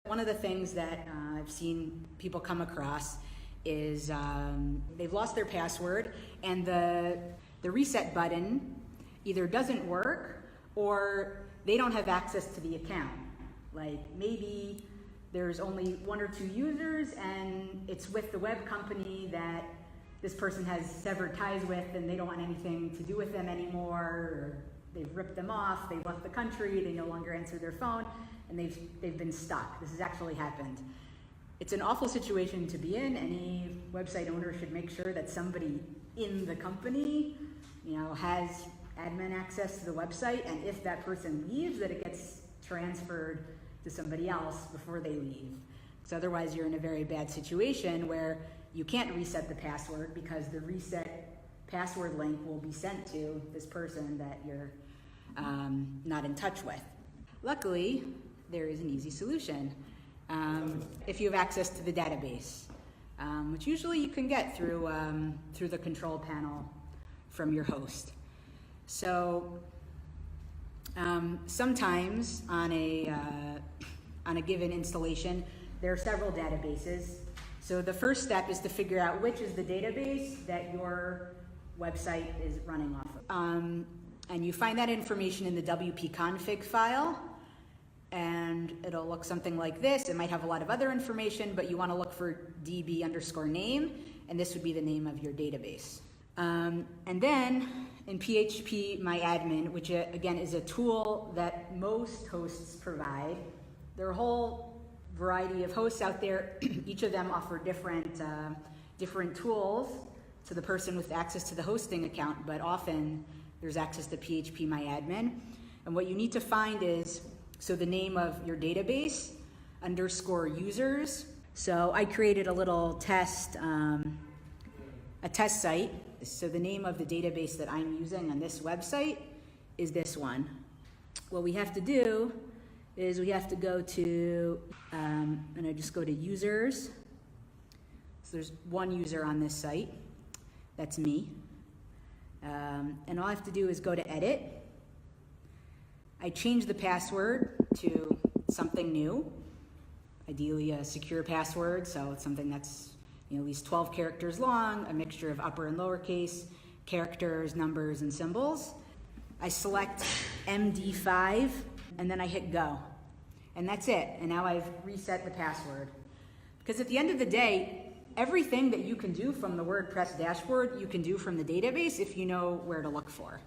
One of the things that I've seen people come across is they've lost their password and the reset button either doesn't work or they don't have access to the account. Like maybe there's only 1 or 2 users and it's with the web company that this person has severed ties with and they don't want anything to do with them anymore, or they've ripped them off, they've left the country, they no longer answer their phone, and they've been stuck. This has actually happened. It's an awful situation to be in. Any website owner should make sure that somebody in the company, has admin access to the website, and if that person leaves, that it gets transferred to somebody else before they leave. Because otherwise you're in a very bad situation where you can't reset the password because the reset password link will be sent to this person that you're not in touch with. Luckily, there is an easy solution. If you have access to the database, which usually you can get through the control panel from your host. So sometimes on a given installation, there are several databases. So the first step is to figure out which is the database that your website is running off of. And you find that information in the WP config file, and it'll look something like this. It might have a lot of other information, but you want to look for db_name, and this would be the name of your database. And then in PHP MyAdmin, which again is a tool that most hosts provide, there are a whole variety of hosts out there. Each of them offer different tools to the person with access to the hosting account, but often there's access to PHP MyAdmin. And what you need to find is, so the name of your database _users. So I created a little test, a test site. So the name of the database that I'm using on this website is this one. What we have to do is we have to go to, and I just go to users. So there's one user on this site, that's me. And all I have to do is go to edit. I change the password to something new, ideally a secure password, so it's something that's at least 12 characters long, a mixture of upper and lowercase, characters, numbers, and symbols. I select MD5, and then I hit go. And that's it, and now I've reset the password. Because at the end of the day, everything that you can do from the WordPress dashboard, you can do from the database if you know where to look for.